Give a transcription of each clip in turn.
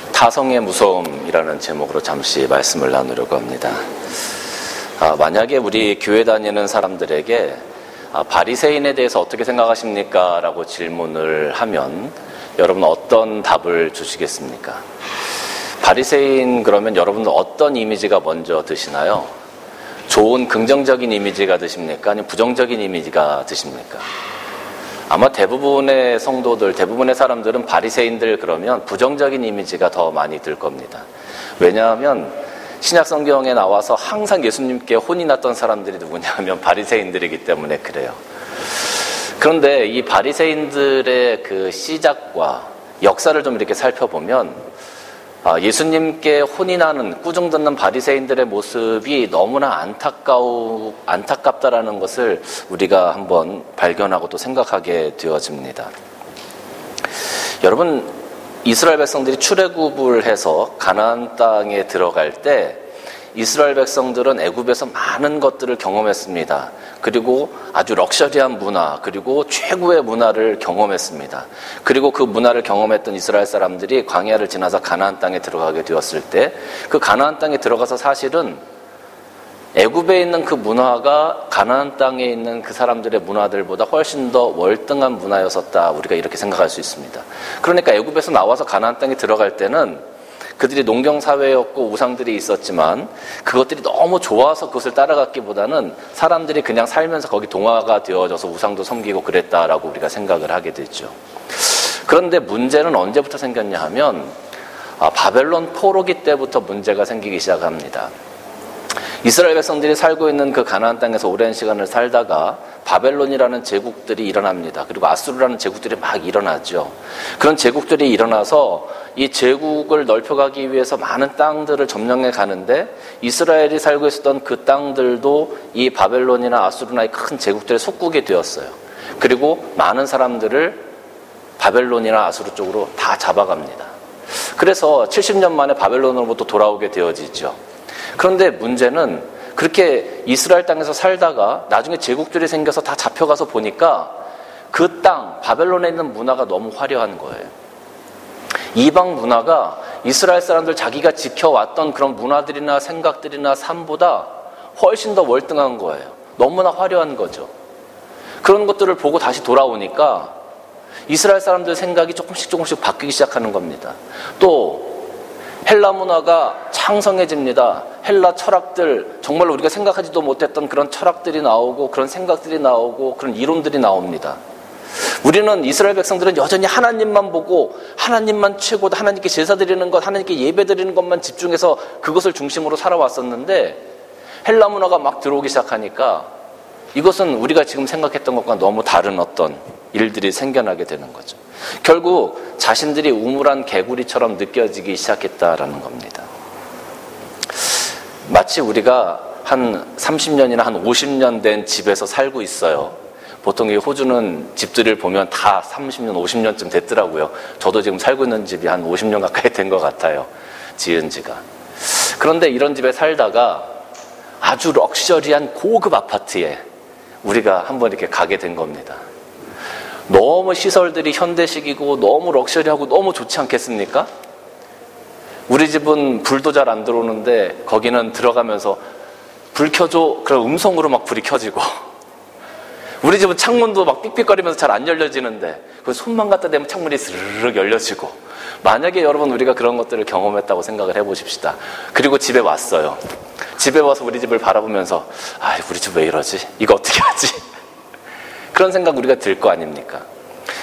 타성의 무서움이라는 제목으로 잠시 말씀을 나누려고 합니다. 만약에 우리 교회 다니는 사람들에게 바리새인에 대해서 어떻게 생각하십니까? 라고 질문을 하면 여러분 어떤 답을 주시겠습니까? 바리새인 그러면 여러분 어떤 이미지가 먼저 드시나요? 좋은 긍정적인 이미지가 드십니까? 아니면 부정적인 이미지가 드십니까? 아마 대부분의 성도들, 대부분의 사람들은 바리새인들 그러면 부정적인 이미지가 더 많이 들 겁니다. 왜냐하면 신약 성경에 나와서 항상 예수님께 혼이 났던 사람들이 누구냐면 바리새인들이기 때문에 그래요. 그런데 이 바리새인들의 그 시작과 역사를 좀 이렇게 살펴보면 예수님께 혼이 나는 꾸중 듣는 바리새인들의 모습이 너무나 안타깝다라는 것을 우리가 한번 발견하고 또 생각하게 되어집니다. 여러분, 이스라엘 백성들이 출애굽을 해서 가나안 땅에 들어갈 때 이스라엘 백성들은 애굽에서 많은 것들을 경험했습니다. 그리고 아주 럭셔리한 문화, 그리고 최고의 문화를 경험했습니다. 그리고 그 문화를 경험했던 이스라엘 사람들이 광야를 지나서 가나안 땅에 들어가게 되었을 때 그 가나안 땅에 들어가서 사실은 애굽에 있는 그 문화가 가나안 땅에 있는 그 사람들의 문화들보다 훨씬 더 월등한 문화였었다. 우리가 이렇게 생각할 수 있습니다. 그러니까 애굽에서 나와서 가나안 땅에 들어갈 때는 그들이 농경사회였고 우상들이 있었지만 그것들이 너무 좋아서 그것을 따라갔기보다는 사람들이 그냥 살면서 거기 동화가 되어져서 우상도 섬기고 그랬다라고 우리가 생각을 하게 되죠. 그런데 문제는 언제부터 생겼냐 하면 바벨론 포로기 때부터 문제가 생기기 시작합니다. 이스라엘 백성들이 살고 있는 그 가나안 땅에서 오랜 시간을 살다가 바벨론이라는 제국들이 일어납니다. 그리고 아수르라는 제국들이 막 일어나죠. 그런 제국들이 일어나서 이 제국을 넓혀가기 위해서 많은 땅들을 점령해 가는데 이스라엘이 살고 있었던 그 땅들도 이 바벨론이나 아수르나 큰 제국들에 속국이 되었어요. 그리고 많은 사람들을 바벨론이나 아수르 쪽으로 다 잡아갑니다. 그래서 70년 만에 바벨론으로부터 돌아오게 되어지죠. 그런데 문제는 그렇게 이스라엘 땅에서 살다가 나중에 제국들이 생겨서 다 잡혀가서 보니까 그 땅, 바벨론에 있는 문화가 너무 화려한 거예요. 이방 문화가 이스라엘 사람들 자기가 지켜왔던 그런 문화들이나 생각들이나 삶보다 훨씬 더 월등한 거예요. 너무나 화려한 거죠. 그런 것들을 보고 다시 돌아오니까 이스라엘 사람들 생각이 조금씩 바뀌기 시작하는 겁니다. 또 헬라 문화가 창성해집니다. 헬라 철학들, 정말로 우리가 생각하지도 못했던 그런 철학들이 나오고 그런 생각들이 나오고 그런 이론들이 나옵니다. 우리는 이스라엘 백성들은 여전히 하나님만 보고 하나님만 최고다, 하나님께 제사 드리는 것, 하나님께 예배 드리는 것만 집중해서 그것을 중심으로 살아왔었는데 헬라 문화가 막 들어오기 시작하니까 이것은 우리가 지금 생각했던 것과 너무 다른 어떤 일들이 생겨나게 되는 거죠. 결국 자신들이 우물한 개구리처럼 느껴지기 시작했다라는 겁니다. 마치 우리가 한 30년이나 한 50년 된 집에서 살고 있어요. 보통 이 호주는 집들을 보면 다 30년, 50년쯤 됐더라고요. 저도 지금 살고 있는 집이 한 50년 가까이 된 것 같아요. 지은 지가. 그런데 이런 집에 살다가 아주 럭셔리한 고급 아파트에 우리가 한번 이렇게 가게 된 겁니다. 너무 시설들이 현대식이고 너무 럭셔리하고 너무 좋지 않겠습니까? 우리 집은 불도 잘 안 들어오는데 거기는 들어가면서 불 켜줘. 그럼 음성으로 막 불이 켜지고 우리 집은 창문도 막 삑삑거리면서 잘 안 열려지는데 그 손만 갖다 대면 창문이 스르륵 열려지고 만약에 여러분 우리가 그런 것들을 경험했다고 생각을 해보십시다. 그리고 집에 왔어요. 집에 와서 우리 집을 바라보면서 우리 집 왜 이러지? 이거 어떻게 하지? 그런 생각 우리가 들 거 아닙니까?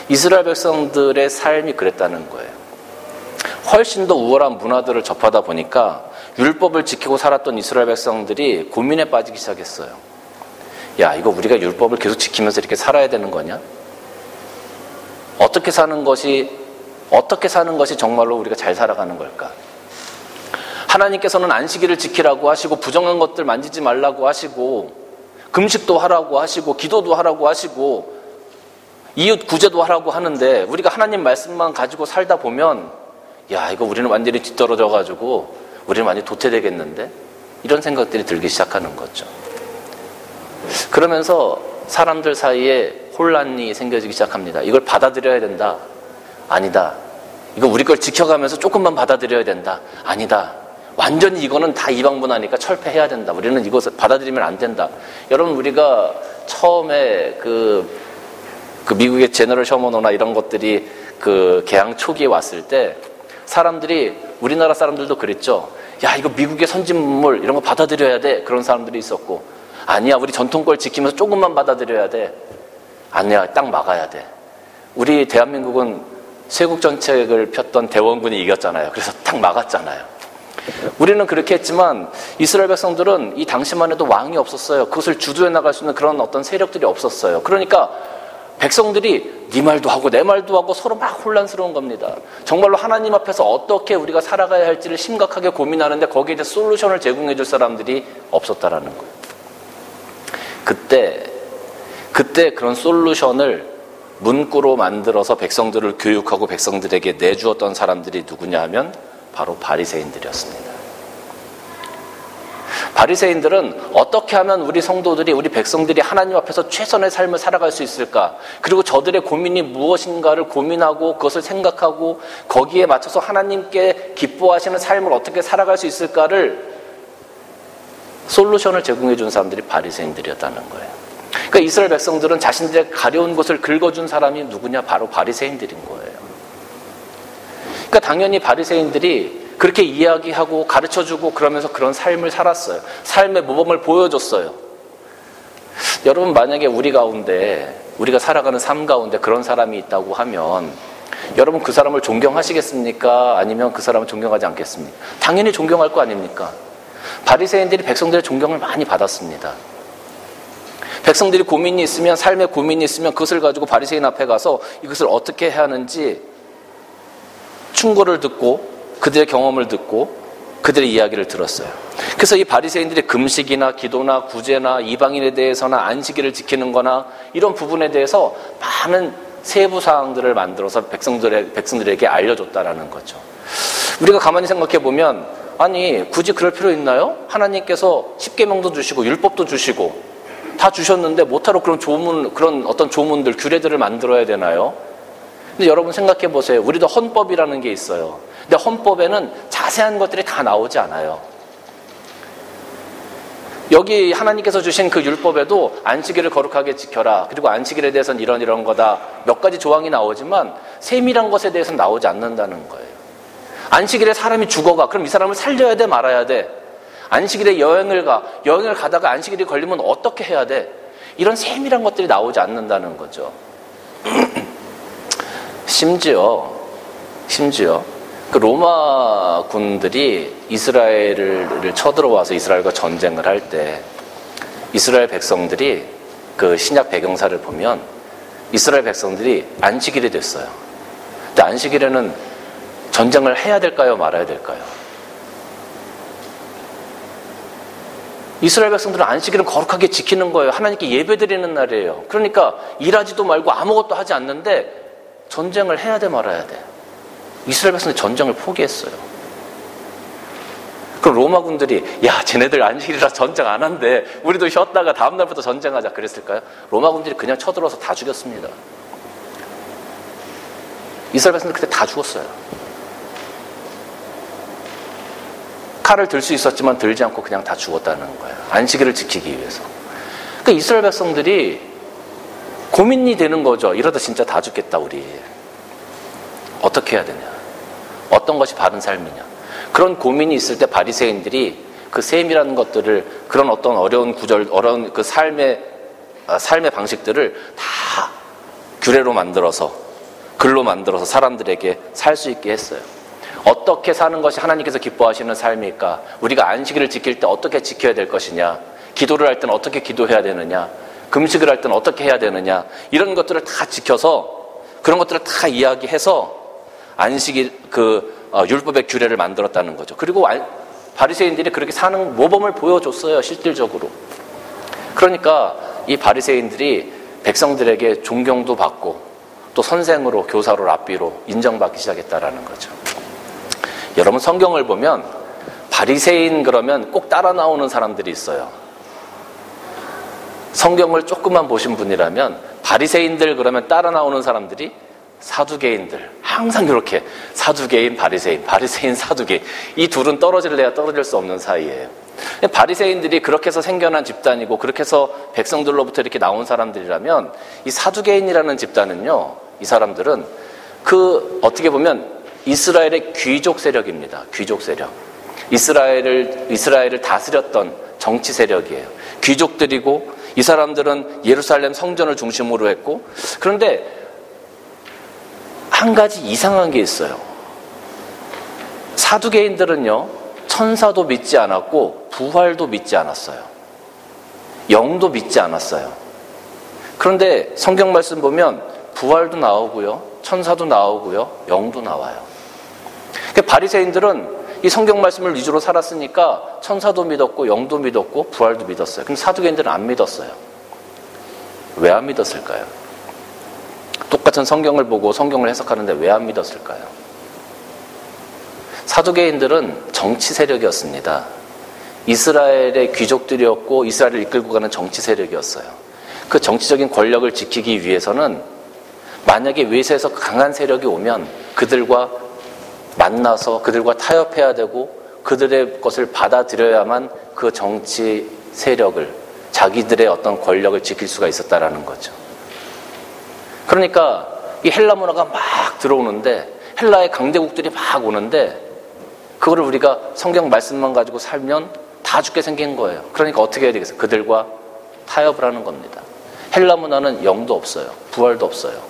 이스라엘 백성들의 삶이 그랬다는 거예요. 훨씬 더 우월한 문화들을 접하다 보니까 율법을 지키고 살았던 이스라엘 백성들이 고민에 빠지기 시작했어요. 야, 이거 우리가 율법을 계속 지키면서 이렇게 살아야 되는 거냐? 어떻게 사는 것이 정말로 우리가 잘 살아가는 걸까? 하나님께서는 안식일을 지키라고 하시고 부정한 것들 만지지 말라고 하시고 금식도 하라고 하시고 기도도 하라고 하시고 이웃 구제도 하라고 하는데 우리가 하나님 말씀만 가지고 살다 보면 야, 이거 우리는 완전히 뒤떨어져가지고 우리는 완전히 도태되겠는데? 이런 생각들이 들기 시작하는 거죠. 그러면서 사람들 사이에 혼란이 생겨지기 시작합니다. 이걸 받아들여야 된다. 아니다. 이거 우리 걸 지켜가면서 조금만 받아들여야 된다. 아니다. 완전히 이거는 다 이방 문화니까 철폐해야 된다. 우리는 이것을 받아들이면 안 된다. 여러분, 우리가 처음에 그 미국의 제너럴 셔먼호나 이런 것들이 그 개항 초기에 왔을 때 사람들이, 우리나라 사람들도 그랬죠. 야, 이거 미국의 선진물 이런 거 받아들여야 돼. 그런 사람들이 있었고, 아니야, 우리 전통 걸 지키면서 조금만 받아들여야 돼. 아니야, 딱 막아야 돼. 우리 대한민국은 쇄국 정책을 폈던 대원군이 이겼잖아요. 그래서 딱 막았잖아요. 우리는 그렇게 했지만 이스라엘 백성들은 이 당시만 해도 왕이 없었어요. 그것을 주도해 나갈 수 있는 그런 어떤 세력들이 없었어요. 그러니까 백성들이 네 말도 하고 내 말도 하고 서로 막 혼란스러운 겁니다. 정말로 하나님 앞에서 어떻게 우리가 살아가야 할지를 심각하게 고민하는데 거기에 대해 솔루션을 제공해 줄 사람들이 없었다라는 거예요. 그때 그런 솔루션을 문구로 만들어서 백성들을 교육하고 백성들에게 내주었던 사람들이 누구냐 하면 바로 바리새인들이었습니다. 바리새인들은 어떻게 하면 우리 성도들이, 우리 백성들이 하나님 앞에서 최선의 삶을 살아갈 수 있을까? 그리고 저들의 고민이 무엇인가를 고민하고 그것을 생각하고 거기에 맞춰서 하나님께 기뻐하시는 삶을 어떻게 살아갈 수 있을까를 솔루션을 제공해 준 사람들이 바리새인들이었다는 거예요. 그러니까 이스라엘 백성들은 자신들의 가려운 곳을 긁어준 사람이 누구냐? 바로 바리새인들인 거예요. 그러니까 당연히 바리새인들이 그렇게 이야기하고 가르쳐주고 그러면서 그런 삶을 살았어요. 삶의 모범을 보여줬어요. 여러분, 만약에 우리 가운데, 우리가 살아가는 삶 가운데 그런 사람이 있다고 하면 여러분 그 사람을 존경하시겠습니까? 아니면 그 사람을 존경하지 않겠습니까? 당연히 존경할 거 아닙니까? 바리새인들이 백성들의 존경을 많이 받았습니다. 백성들이 고민이 있으면, 삶에 고민이 있으면 그것을 가지고 바리새인 앞에 가서 이것을 어떻게 해야 하는지 충고를 듣고 그들의 경험을 듣고 그들의 이야기를 들었어요. 그래서 이 바리새인들이 금식이나 기도나 구제나 이방인에 대해서나 안식일을 지키는 거나 이런 부분에 대해서 많은 세부 사항들을 만들어서 백성들에게 알려줬다라는 거죠. 우리가 가만히 생각해 보면, 아니 굳이 그럴 필요 있나요? 하나님께서 십계명도 주시고 율법도 주시고 다 주셨는데 뭐하러 그런 어떤 조문들, 규례들을 만들어야 되나요? 근데 여러분 생각해 보세요. 우리도 헌법이라는 게 있어요. 근데 헌법에는 자세한 것들이 다 나오지 않아요. 여기 하나님께서 주신 그 율법에도 안식일을 거룩하게 지켜라. 그리고 안식일에 대해서는 이런 거다. 몇 가지 조항이 나오지만 세밀한 것에 대해서는 나오지 않는다는 거예요. 안식일에 사람이 죽어가. 그럼 이 사람을 살려야 돼, 말아야 돼? 안식일에 여행을 가다가 안식일이 걸리면 어떻게 해야 돼? 이런 세밀한 것들이 나오지 않는다는 거죠. 심지어 그 로마 군들이 이스라엘을 쳐들어와서 이스라엘과 전쟁을 할 때 이스라엘 백성들이 그 신약 배경사를 보면 이스라엘 백성들이 안식일이 됐어요. 근데 안식일에는 전쟁을 해야 될까요? 말아야 될까요? 이스라엘 백성들은 안식일은 거룩하게 지키는 거예요. 하나님께 예배드리는 날이에요. 그러니까 일하지도 말고 아무것도 하지 않는데 전쟁을 해야 돼, 말아야 돼? 이스라엘 백성들이 전쟁을 포기했어요. 그럼 로마 군들이, 야, 쟤네들 안식일이라 전쟁 안 한대. 우리도 쉬었다가 다음 날부터 전쟁하자. 그랬을까요? 로마 군들이 그냥 쳐들어서 다 죽였습니다. 이스라엘 백성들 그때 다 죽었어요. 칼을 들 수 있었지만 들지 않고 그냥 다 죽었다는 거예요. 안식일을 지키기 위해서. 그러니까 이스라엘 백성들이 고민이 되는 거죠. 이러다 진짜 다 죽겠다, 우리. 어떻게 해야 되냐? 어떤 것이 바른 삶이냐? 그런 고민이 있을 때 바리새인들이 그 세밀한 것들을, 그런 어떤 어려운 구절, 어려운 그 삶의 방식들을 다 규례로 만들어서, 글로 만들어서 사람들에게 살 수 있게 했어요. 어떻게 사는 것이 하나님께서 기뻐하시는 삶일까? 우리가 안식일을 지킬 때 어떻게 지켜야 될 것이냐? 기도를 할 때는 어떻게 기도해야 되느냐? 금식을 할 때는 어떻게 해야 되느냐? 이런 것들을 다 지켜서, 그런 것들을 다 이야기해서 안식일 율법의 규례를 만들었다는 거죠. 그리고 바리새인들이 그렇게 사는 모범을 보여줬어요, 실질적으로. 그러니까 이 바리새인들이 백성들에게 존경도 받고 또 선생으로, 교사로, 랍비로 인정받기 시작했다라는 거죠. 여러분, 성경을 보면 바리새인 그러면 꼭 따라 나오는 사람들이 있어요. 성경을 조금만 보신 분이라면 바리새인들 그러면 따라 나오는 사람들이 사두개인들, 항상 이렇게 사두개인, 바리새인, 바리새인, 사두개인, 이 둘은 떨어질래야 떨어질 수 없는 사이예요. 바리새인들이 그렇게 해서 생겨난 집단이고 그렇게 해서 백성들로부터 이렇게 나온 사람들이라면 이 사두개인이라는 집단은요, 이 사람들은 어떻게 보면 이스라엘의 귀족 세력입니다. 귀족 세력. 이스라엘을 다스렸던 정치 세력이에요. 귀족들이고 이 사람들은 예루살렘 성전을 중심으로 했고, 그런데 한 가지 이상한 게 있어요. 사두개인들은요, 천사도 믿지 않았고 부활도 믿지 않았어요. 영도 믿지 않았어요. 그런데 성경 말씀 보면 부활도 나오고요, 천사도 나오고요, 영도 나와요. 바리새인들은 이 성경 말씀을 위주로 살았으니까 천사도 믿었고 영도 믿었고 부활도 믿었어요. 근데 사두개인들은 안 믿었어요. 왜 안 믿었을까요? 똑같은 성경을 보고 성경을 해석하는데 왜 안 믿었을까요? 사두개인들은 정치 세력이었습니다. 이스라엘의 귀족들이었고 이스라엘을 이끌고 가는 정치 세력이었어요. 그 정치적인 권력을 지키기 위해서는 만약에 외세에서 강한 세력이 오면 그들과 만나서 그들과 타협해야 되고 그들의 것을 받아들여야만 그 정치 세력을, 자기들의 어떤 권력을 지킬 수가 있었다라는 거죠. 그러니까 이 헬라 문화가 막 들어오는데, 헬라의 강대국들이 막 오는데 그거를 우리가 성경 말씀만 가지고 살면 다 죽게 생긴 거예요. 그러니까 어떻게 해야 되겠어요? 그들과 타협을 하는 겁니다. 헬라 문화는 영도 없어요. 부활도 없어요.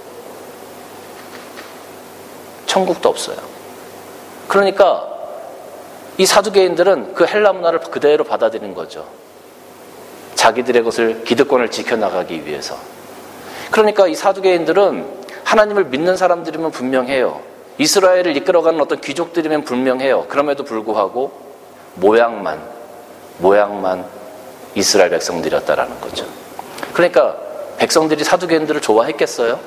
천국도 없어요. 그러니까 이 사두개인들은 그 헬라 문화를 그대로 받아들인 거죠. 자기들의 것을, 기득권을 지켜나가기 위해서. 그러니까 이 사두개인들은 하나님을 믿는 사람들이면 분명해요. 이스라엘을 이끌어가는 어떤 귀족들이면 분명해요. 그럼에도 불구하고 모양만 이스라엘 백성들이었다라는 거죠. 그러니까 백성들이 사두개인들을 좋아했겠어요?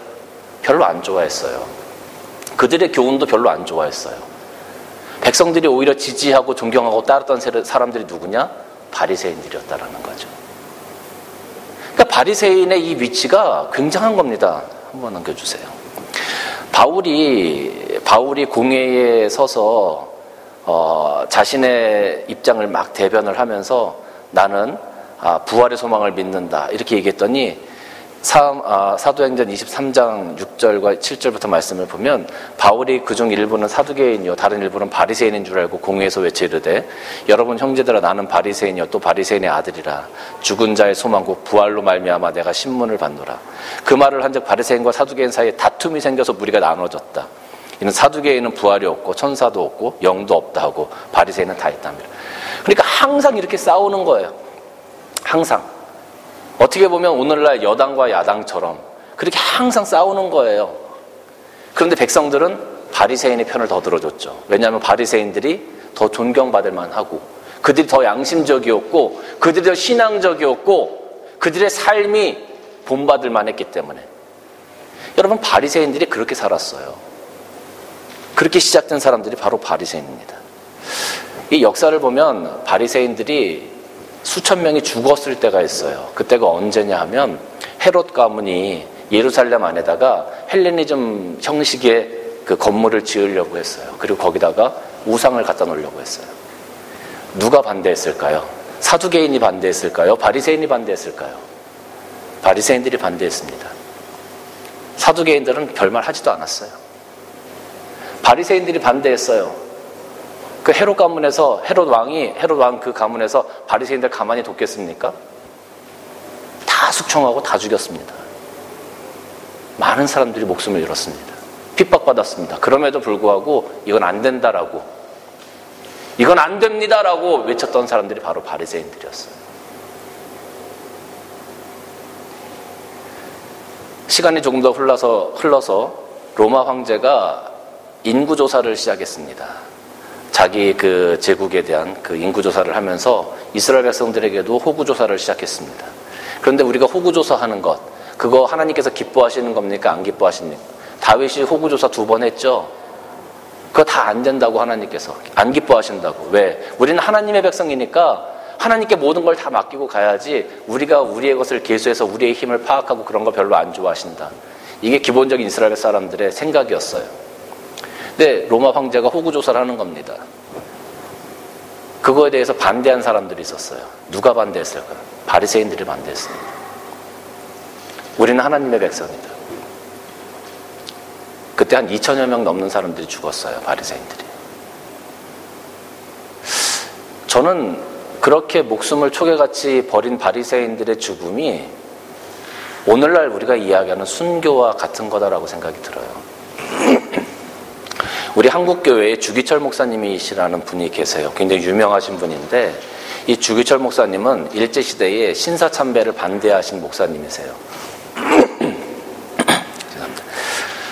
별로 안 좋아했어요. 그들의 교훈도 별로 안 좋아했어요. 백성들이 오히려 지지하고 존경하고 따랐던 사람들이 누구냐? 바리새인들이었다라는 거죠. 그러니까 바리새인의 이 위치가 굉장한 겁니다. 한번 넘겨주세요. 바울이 공회에 서서 자신의 입장을 막 대변을 하면서 나는 부활의 소망을 믿는다 이렇게 얘기했더니 사도행전 23장 6절과 7절부터 말씀을 보면 바울이 그중 일부는 사두개인이요 다른 일부는 바리새인인 줄 알고 공회에서 외치르되 여러분 형제들아 나는 바리새인이요 또 바리새인의 아들이라 죽은 자의 소망국 부활로 말미암아 내가 신문을 받노라. 그 말을 한즉 바리새인과 사두개인 사이에 다툼이 생겨서 무리가 나눠졌다. 이는 사두개인은 부활이 없고 천사도 없고 영도 없다 하고 바리새인은 다 있답니다. 그러니까 항상 이렇게 싸우는 거예요. 항상. 어떻게 보면 오늘날 여당과 야당처럼 그렇게 항상 싸우는 거예요. 그런데 백성들은 바리새인의 편을 더 들어줬죠. 왜냐하면 바리새인들이 더 존경받을 만하고 그들이 더 양심적이었고 그들이 더 신앙적이었고 그들의 삶이 본받을 만했기 때문에. 여러분, 바리새인들이 그렇게 살았어요. 그렇게 시작된 사람들이 바로 바리새인입니다. 이 역사를 보면 바리새인들이 수천 명이 죽었을 때가 있어요. 그때가 언제냐 하면 헤롯 가문이 예루살렘 안에다가 헬레니즘 형식의 그 건물을 지으려고 했어요. 그리고 거기다가 우상을 갖다 놓으려고 했어요. 누가 반대했을까요? 사두개인이 반대했을까요? 바리새인이 반대했을까요? 바리새인들이 반대했습니다. 사두개인들은 별말 하지도 않았어요. 바리새인들이 반대했어요. 그 헤롯 가문에서 헤롯 왕 그 가문에서 바리새인들 가만히 뒀겠습니까? 다 숙청하고 다 죽였습니다. 많은 사람들이 목숨을 잃었습니다. 핍박받았습니다. 그럼에도 불구하고 이건 안 된다라고, 이건 안 됩니다라고 외쳤던 사람들이 바로 바리새인들이었어요. 시간이 조금 더 흘러서 로마 황제가 인구조사를 시작했습니다. 자기 그 제국에 대한 그 인구조사를 하면서 이스라엘 백성들에게도 호구조사를 시작했습니다. 그런데 우리가 호구조사하는 것, 그거 하나님께서 기뻐하시는 겁니까? 안 기뻐하십니까? 다윗이 호구조사 2번 했죠? 그거 다 안 된다고 하나님께서. 안 기뻐하신다고. 왜? 우리는 하나님의 백성이니까 하나님께 모든 걸 다 맡기고 가야지 우리가 우리의 것을 계수해서 우리의 힘을 파악하고 그런 거 별로 안 좋아하신다. 이게 기본적인 이스라엘 사람들의 생각이었어요. 근데 로마 황제가 호구조사를 하는 겁니다. 그거에 대해서 반대한 사람들이 있었어요. 누가 반대했을까요? 바리새인들이 반대했습니다. 우리는 하나님의 백성이다. 그때 한 2천여 명 넘는 사람들이 죽었어요. 바리새인들이. 저는 그렇게 목숨을 초계같이 버린 바리새인들의 죽음이 오늘날 우리가 이야기하는 순교와 같은 거다라고 생각이 들어요. 우리 한국교회에 주기철 목사님이시라는 분이 계세요. 굉장히 유명하신 분인데 이 주기철 목사님은 일제시대에 신사참배를 반대하신 목사님이세요.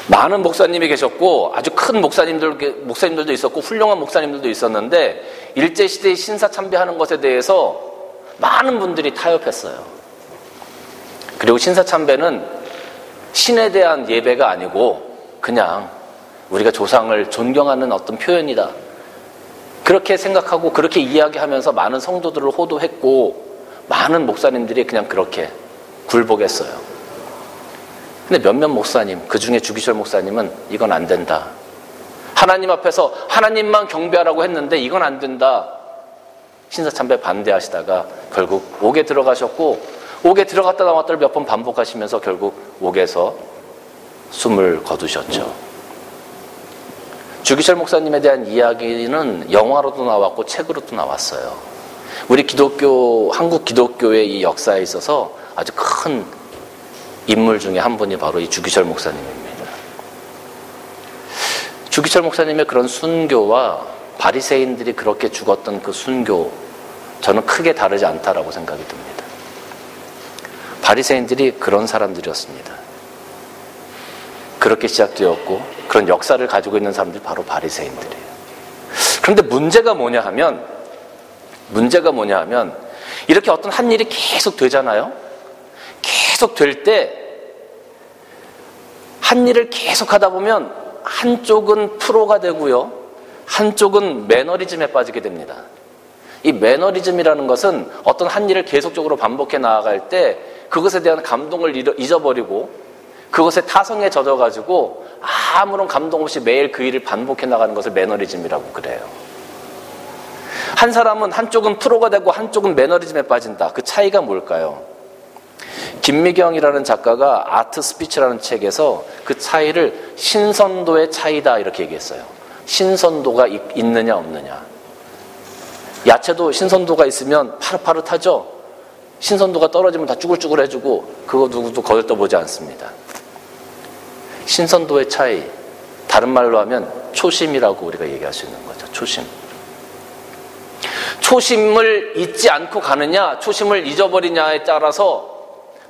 많은 목사님이 계셨고 아주 큰 목사님들도 있었고 훌륭한 목사님들도 있었는데 일제시대에 신사참배하는 것에 대해서 많은 분들이 타협했어요. 그리고 신사참배는 신에 대한 예배가 아니고 그냥 우리가 조상을 존경하는 어떤 표현이다. 그렇게 생각하고 그렇게 이야기하면서 많은 성도들을 호도했고 많은 목사님들이 그냥 그렇게 굴복했어요. 근데 몇몇 목사님, 그중에 주기철 목사님은 이건 안 된다. 하나님 앞에서 하나님만 경배하라고 했는데 이건 안 된다. 신사참배 반대하시다가 결국 옥에 들어가셨고 옥에 들어갔다 나왔다를 몇 번 반복하시면서 결국 옥에서 숨을 거두셨죠. 주기철 목사님에 대한 이야기는 영화로도 나왔고 책으로도 나왔어요. 우리 한국 기독교의 이 역사에 있어서 아주 큰 인물 중에 한 분이 바로 이 주기철 목사님입니다. 주기철 목사님의 그런 순교와 바리새인들이 그렇게 죽었던 그 순교, 저는 크게 다르지 않다라고 생각이 듭니다. 바리새인들이 그런 사람들이었습니다. 그렇게 시작되었고 그런 역사를 가지고 있는 사람들이 바로 바리새인들이에요. 그런데 문제가 뭐냐 하면 이렇게 어떤 한 일이 계속 되잖아요. 계속 될 때 한 일을 계속 하다 보면 한쪽은 프로가 되고요. 한쪽은 매너리즘에 빠지게 됩니다. 이 매너리즘이라는 것은 어떤 한 일을 계속적으로 반복해 나아갈 때 그것에 대한 감동을 잊어버리고 그것에 타성에 젖어가지고 아무런 감동 없이 매일 그 일을 반복해 나가는 것을 매너리즘이라고 그래요. 한 사람은 한쪽은 프로가 되고 한쪽은 매너리즘에 빠진다. 그 차이가 뭘까요? 김미경이라는 작가가 아트 스피치라는 책에서 그 차이를 신선도의 차이다 이렇게 얘기했어요. 신선도가 있느냐 없느냐. 야채도 신선도가 있으면 파릇파릇하죠. 신선도가 떨어지면 다 쭈글쭈글해지고 그거 누구도 거들떠보지 않습니다. 신선도의 차이, 다른 말로 하면 초심이라고 우리가 얘기할 수 있는 거죠. 초심. 초심을 잊지 않고 가느냐, 초심을 잊어버리냐에 따라서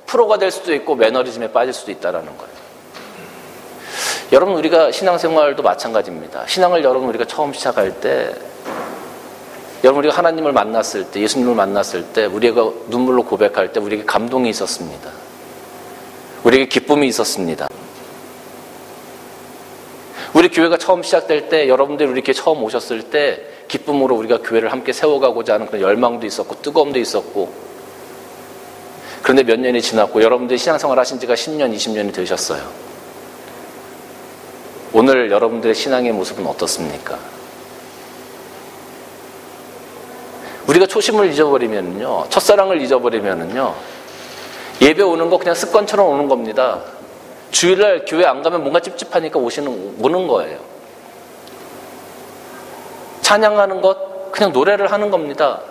프로가 될 수도 있고 매너리즘에 빠질 수도 있다는 거예요. 여러분, 우리가 신앙생활도 마찬가지입니다. 신앙을 여러분 우리가 처음 시작할 때, 여러분 우리가 하나님을 만났을 때, 예수님을 만났을 때, 우리가 눈물로 고백할 때 우리에게 감동이 있었습니다. 우리에게 기쁨이 있었습니다. 우리 교회가 처음 시작될 때, 여러분들이 우리 교회 처음 오셨을 때 기쁨으로 우리가 교회를 함께 세워가고자 하는 그런 열망도 있었고 뜨거움도 있었고, 그런데 몇 년이 지났고 여러분들이 신앙생활 하신 지가 10년, 20년이 되셨어요. 오늘 여러분들의 신앙의 모습은 어떻습니까? 우리가 초심을 잊어버리면요, 첫사랑을 잊어버리면요, 예배 오는 거 그냥 습관처럼 오는 겁니다. 주일날 교회 안 가면 뭔가 찝찝하니까 오는 거예요. 찬양하는 것, 그냥 노래를 하는 겁니다.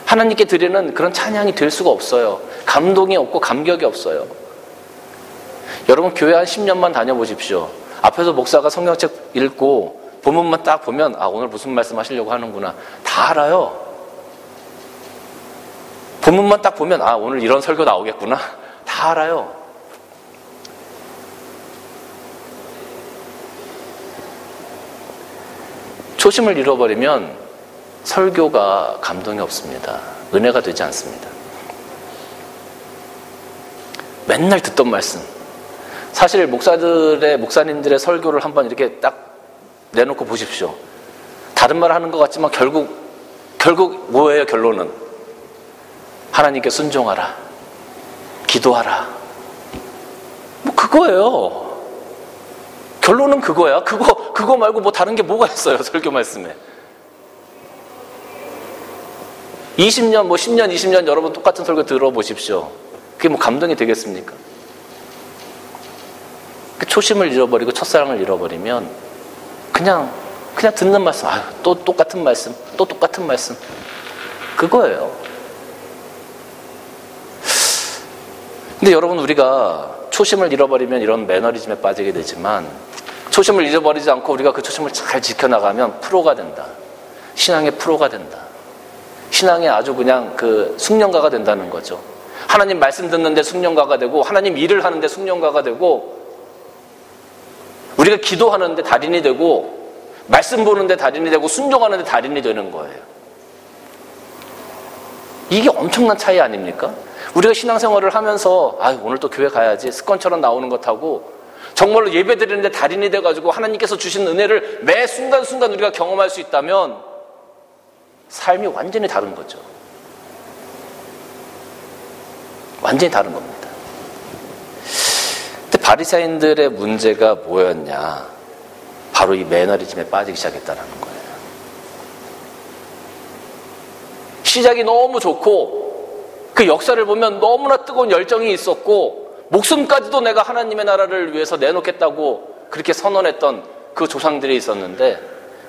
하나님께 드리는 그런 찬양이 될 수가 없어요. 감동이 없고 감격이 없어요. 여러분 교회 한 10년만 다녀보십시오. 앞에서 목사가 성경책 읽고 본문만 딱 보면 아, 오늘 무슨 말씀 하시려고 하는구나. 다 알아요. 본문만 딱 보면 아, 오늘 이런 설교 나오겠구나. 다 알아요. 초심을 잃어버리면 설교가 감동이 없습니다. 은혜가 되지 않습니다. 맨날 듣던 말씀. 사실 목사님들의 설교를 한번 이렇게 딱 내놓고 보십시오. 다른 말 하는 것 같지만 결국 뭐예요, 결론은? 하나님께 순종하라. 기도하라. 뭐 그거예요. 결론은 그거야. 그거 말고 뭐 다른 게 뭐가 있어요, 설교 말씀에. 20년, 10년, 20년 여러분 똑같은 설교 들어보십시오. 그게 뭐 감동이 되겠습니까? 초심을 잃어버리고 첫사랑을 잃어버리면 그냥 듣는 말씀, 또 똑같은 말씀, 또 똑같은 말씀. 그거예요. 근데 여러분, 우리가 초심을 잃어버리면 이런 매너리즘에 빠지게 되지만, 초심을 잃어버리지 않고 우리가 그 초심을 잘 지켜나가면 프로가 된다. 신앙의 프로가 된다. 신앙의 아주 그냥 그 숙련가가 된다는 거죠. 하나님 말씀 듣는데 숙련가가 되고, 하나님 일을 하는데 숙련가가 되고, 우리가 기도하는데 달인이 되고, 말씀 보는데 달인이 되고, 순종하는데 달인이 되는 거예요. 이게 엄청난 차이 아닙니까? 우리가 신앙생활을 하면서 오늘 또 교회 가야지 습관처럼 나오는 것하고, 정말로 예배 드리는데 달인이 돼가지고 하나님께서 주신 은혜를 매 순간순간 우리가 경험할 수 있다면 삶이 완전히 다른 거죠. 완전히 다른 겁니다. 근데 바리새인들의 문제가 뭐였냐? 바로 이 매너리즘에 빠지기 시작했다는 거예요. 시작이 너무 좋고 그 역사를 보면 너무나 뜨거운 열정이 있었고, 목숨까지도 내가 하나님의 나라를 위해서 내놓겠다고 그렇게 선언했던 그 조상들이 있었는데,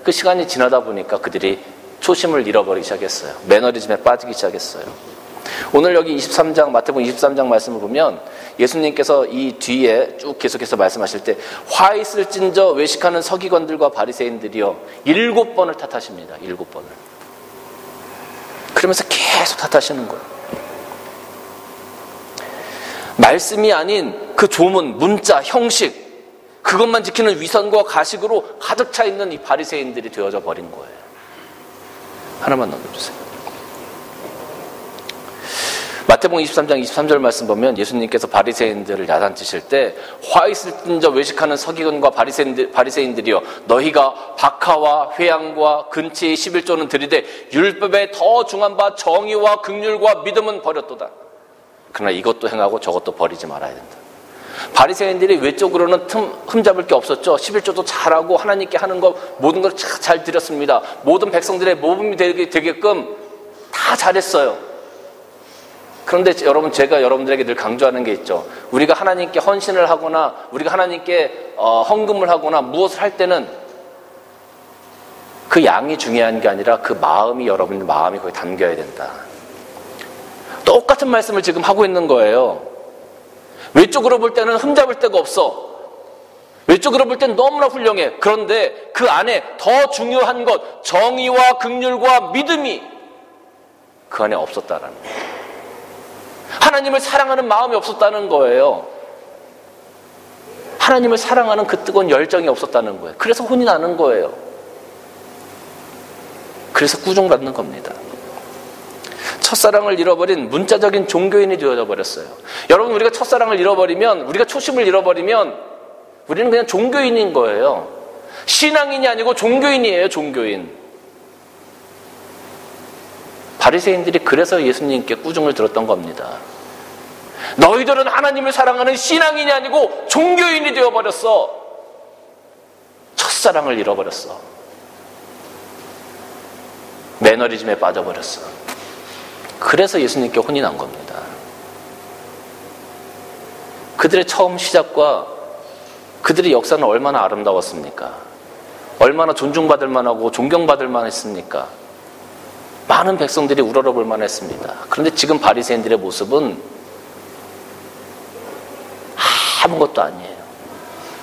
그 시간이 지나다 보니까 그들이 초심을 잃어버리기 시작했어요. 매너리즘에 빠지기 시작했어요. 오늘 여기 23장, 마태복음 23장 말씀을 보면 예수님께서 이 뒤에 쭉 계속해서 말씀하실 때, 화 있을진저 외식하는 서기관들과 바리새인들이여 7번을 탓하십니다. 7번을. 그러면서 계속 탓하시는 거예요. 말씀이 아닌 그 조문, 문자, 형식, 그것만 지키는 위선과 가식으로 가득 차 있는 이 바리새인들이 되어져 버린 거예요. 하나만 넘겨주세요. 마태복음 23장 23절 말씀 보면 예수님께서 바리새인들을 야단치실 때, 화 있을진저 외식하는 서기관과 바리새인들이여 너희가 박하와 회양과 근치의 11조는 드리되 율법에 더 중한 바 정의와 긍휼과 믿음은 버렸도다. 그러나 이것도 행하고 저것도 버리지 말아야 된다. 바리새인들이 외적으로는 흠잡을 게 없었죠. 11조도 잘하고 하나님께 하는 거 모든 걸 잘 드렸습니다. 모든 백성들의 모범이 되게끔 다 잘했어요. 그런데 여러분, 제가 여러분들에게 늘 강조하는 게 있죠. 우리가 하나님께 헌신을 하거나 우리가 하나님께 헌금을 하거나 무엇을 할 때는 그 양이 중요한 게 아니라 그 마음이, 여러분의 마음이 거기 담겨야 된다. 똑같은 말씀을 지금 하고 있는 거예요. 외적으로 볼 때는 흠잡을 데가 없어. 외적으로 볼 때는 너무나 훌륭해. 그런데 그 안에 더 중요한 것, 정의와 긍휼과 믿음이 그 안에 없었다라는 거예요. 하나님을 사랑하는 마음이 없었다는 거예요. 하나님을 사랑하는 그 뜨거운 열정이 없었다는 거예요. 그래서 혼이 나는 거예요. 그래서 꾸중받는 겁니다. 첫사랑을 잃어버린 문자적인 종교인이 되어져 버렸어요. 여러분, 우리가 첫사랑을 잃어버리면, 우리가 초심을 잃어버리면 우리는 그냥 종교인인 거예요. 신앙인이 아니고 종교인이에요. 종교인. 바리새인들이 그래서 예수님께 꾸중을 들었던 겁니다. 너희들은 하나님을 사랑하는 신앙인이 아니고 종교인이 되어버렸어. 첫사랑을 잃어버렸어. 매너리즘에 빠져버렸어. 그래서 예수님께 혼이 난 겁니다. 그들의 처음 시작과 그들의 역사는 얼마나 아름다웠습니까? 얼마나 존중받을 만하고 존경받을 만했습니까? 많은 백성들이 우러러볼 만했습니다. 그런데 지금 바리새인들의 모습은 아무것도 아니에요.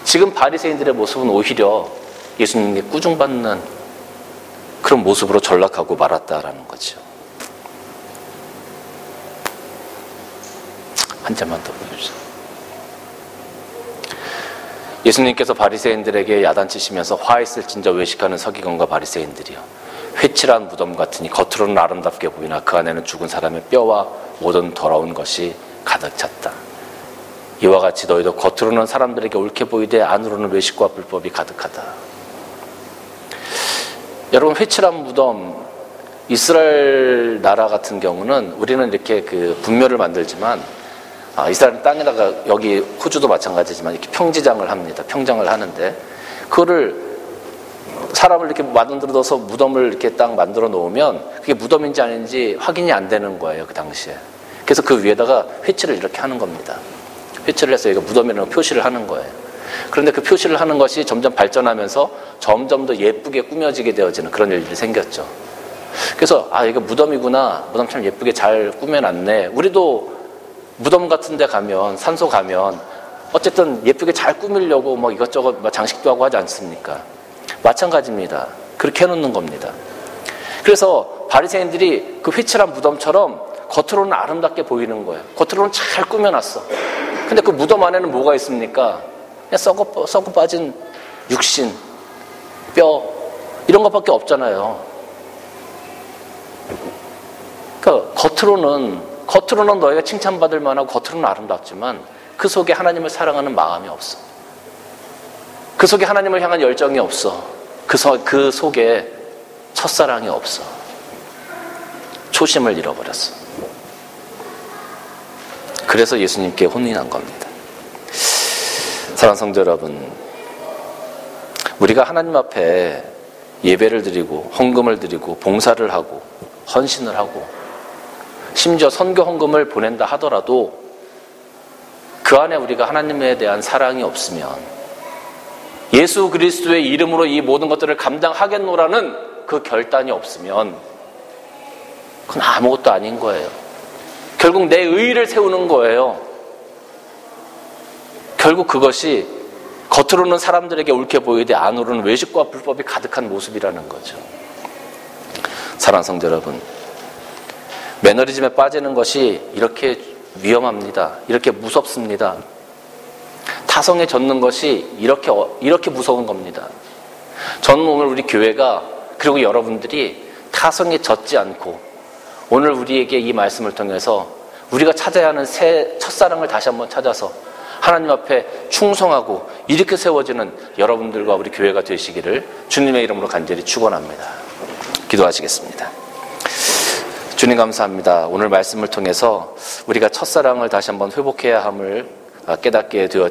지금 바리새인들의 모습은 오히려 예수님께 꾸중받는 그런 모습으로 전락하고 말았다라는 거죠. 한 잔만 더 보여주세요. 예수님께서 바리새인들에게 야단치시면서 화 있을진저 외식하는 서기관과 바리새인들이요, 회칠한 무덤 같으니 겉으로는 아름답게 보이나 그 안에는 죽은 사람의 뼈와 모든 더러운 것이 가득 찼다. 이와 같이 너희도 겉으로는 사람들에게 옳게 보이되 안으로는 외식과 불법이 가득하다. 여러분, 회칠한 무덤, 이스라엘 나라 같은 경우는 우리는 이렇게 그 분묘를 만들지만 이스라엘 땅에다가, 여기 호주도 마찬가지지만 이렇게 평지장을 합니다. 평장을 하는데 그거를 사람을 이렇게 만들어서 무덤을 이렇게 딱 만들어 놓으면 그게 무덤인지 아닌지 확인이 안 되는 거예요, 그 당시에. 그래서 그 위에다가 휘치를 이렇게 하는 겁니다. 휘치를 해서 이거 무덤이라는 표시를 하는 거예요. 그런데 그 표시를 하는 것이 점점 발전하면서 점점 더 예쁘게 꾸며지게 되어지는 그런 일들이 생겼죠. 그래서 이거 무덤이구나. 무덤 참 예쁘게 잘 꾸며놨네. 우리도 무덤 같은 데 가면, 산소 가면 어쨌든 예쁘게 잘 꾸미려고 뭐 이것저것 장식도 하고 하지 않습니까? 마찬가지입니다. 그렇게 해놓는 겁니다. 그래서 바리새인들이 그 휘칠한 무덤처럼 겉으로는 아름답게 보이는 거예요. 겉으로는 잘 꾸며놨어. 근데 그 무덤 안에는 뭐가 있습니까? 그냥 썩어 빠진 육신, 뼈, 이런 것밖에 없잖아요. 그러니까 겉으로는 너희가 칭찬받을 만하고 겉으로는 아름답지만 그 속에 하나님을 사랑하는 마음이 없어. 그 속에 하나님을 향한 열정이 없어. 그 속에 첫사랑이 없어. 초심을 잃어버렸어. 그래서 예수님께 혼이 난 겁니다. 사랑하는 성도 여러분, 우리가 하나님 앞에 예배를 드리고 헌금을 드리고 봉사를 하고 헌신을 하고 심지어 선교 헌금을 보낸다 하더라도 그 안에 우리가 하나님에 대한 사랑이 없으면, 예수 그리스도의 이름으로 이 모든 것들을 감당하겠노라는 그 결단이 없으면 그건 아무것도 아닌 거예요. 결국 내 의의를 세우는 거예요. 결국 그것이 겉으로는 사람들에게 옳게 보이되 안으로는 외식과 불법이 가득한 모습이라는 거죠. 사랑하는 성도 여러분, 매너리즘에 빠지는 것이 이렇게 위험합니다. 이렇게 무섭습니다. 타성에 젖는 것이 이렇게 무서운 겁니다. 저는 오늘 우리 교회가, 그리고 여러분들이 타성에 젖지 않고 오늘 우리에게 이 말씀을 통해서 우리가 찾아야 하는 새 첫사랑을 다시 한번 찾아서 하나님 앞에 충성하고 이렇게 세워지는 여러분들과 우리 교회가 되시기를 주님의 이름으로 간절히 축원합니다. 기도하시겠습니다. 주님 감사합니다. 오늘 말씀을 통해서 우리가 첫사랑을 다시 한번 회복해야 함을 깨닫게 되어집니다.